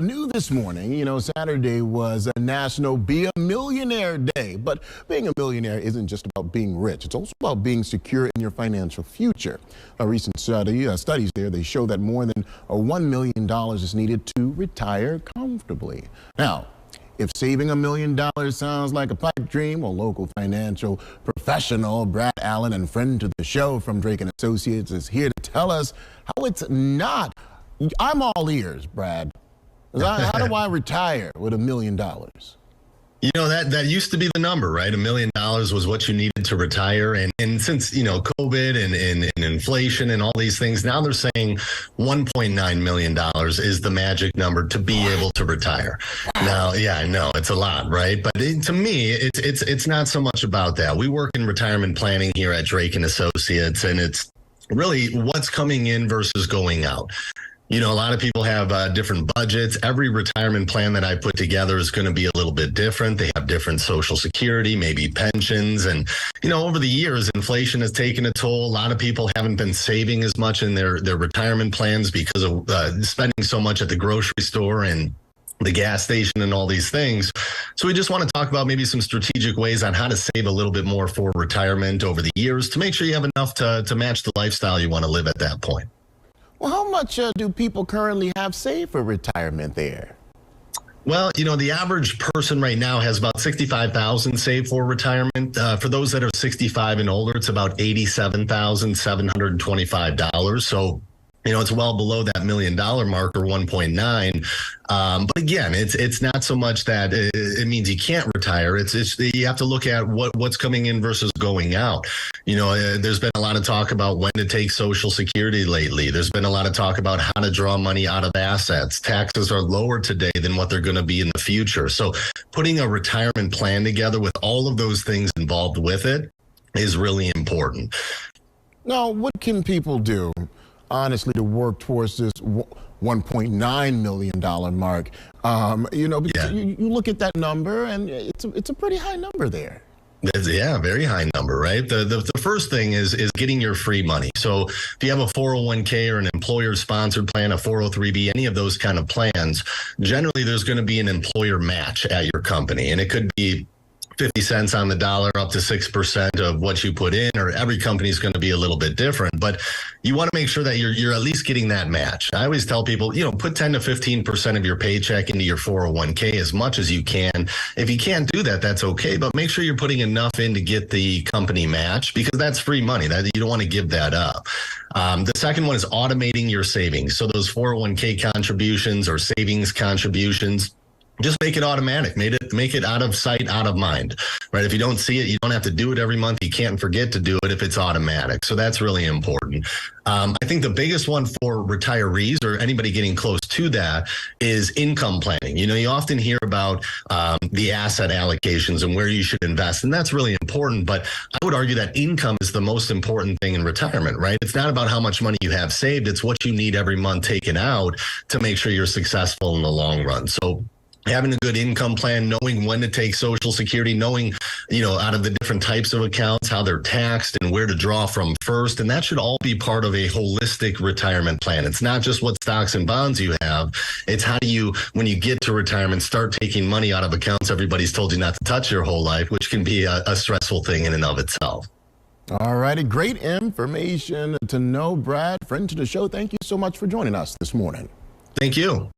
New this morning, Saturday was a National Be a Millionaire Day. But being a millionaire isn't just about being rich. It's also about being secure in your financial future. A recent studies there, they show that more than $1 million is needed to retire comfortably. Now, if saving $1 million sounds like a pipe dream, well, local financial professional Brad Allen and friend to the show from Drake & Associates is here to tell us how it's not. I'm all ears, Brad. How do I retire with $1 million? You know, that used to be the number, right? $1 million was what you needed to retire. And since, COVID and inflation and all these things, now they're saying $1.9 million is the magic number to be able to retire. Now, yeah, I know it's a lot, right? But to me, it's not so much about that. We work in retirement planning here at Drake & Associates, and it's really what's coming in versus going out. A lot of people have different budgets. Every retirement plan that I put together is going to be a little bit different. They have different Social Security, maybe pensions. And, over the years, inflation has taken a toll. A lot of people haven't been saving as much in their retirement plans because of spending so much at the grocery store and the gas station and all these things. So we just want to talk about maybe some strategic ways on how to save a little bit more for retirement over the years to make sure you have enough to match the lifestyle you want to live at that point. Well, how much do people currently have saved for retirement there? Well, the average person right now has about $65,000 saved for retirement. For those that are 65 and older, it's about $87,725. So, it's well below that $1 million mark, or 1.9. But again, it's not so much that it means you can't retire. It's you have to look at what's coming in versus going out. There's been a lot of talk about when to take Social Security lately. There's been a lot of talk about how to draw money out of assets. Taxes are lower today than what they're going to be in the future. So putting a retirement plan together with all of those things involved with it is really important. Now, what can people do, honestly, to work towards this $1.9 million mark? Because you look at that number and it's a pretty high number there. Yeah, very high number, right? The first thing is getting your free money. So if you have a 401k or an employer-sponsored plan, a 403b, any of those kind of plans, generally there's going to be an employer match at your company, and it could be 50 cents on the dollar up to 6% of what you put in, or every company is going to be a little bit different, but you want to make sure that you're at least getting that match. I always tell people, put 10 to 15% of your paycheck into your 401k as much as you can. If you can't do that, that's okay, but make sure you're putting enough in to get the company match, because that's free money. That you don't want to give that up. The second one is automating your savings. So those 401k contributions or savings contributions, just make it automatic. Make it out of sight, out of mind, right? If you don't see it, you don't have to do it every month. You can't forget to do it if it's automatic. So that's really important. I think the biggest one for retirees or anybody getting close to that is income planning. You often hear about the asset allocations and where you should invest, and that's really important. But I would argue that income is the most important thing in retirement, right? It's not about how much money you have saved. It's what you need every month taken out to make sure you're successful in the long run. So having a good income plan, knowing when to take Social Security, knowing, out of the different types of accounts, how they're taxed and where to draw from first. And that should all be part of a holistic retirement plan. It's not just what stocks and bonds you have. It's how do you, when you get to retirement, start taking money out of accounts everybody's told you not to touch your whole life, which can be a stressful thing in and of itself. All righty. Great information to know, Brad. Friend to the show, thank you so much for joining us this morning. Thank you.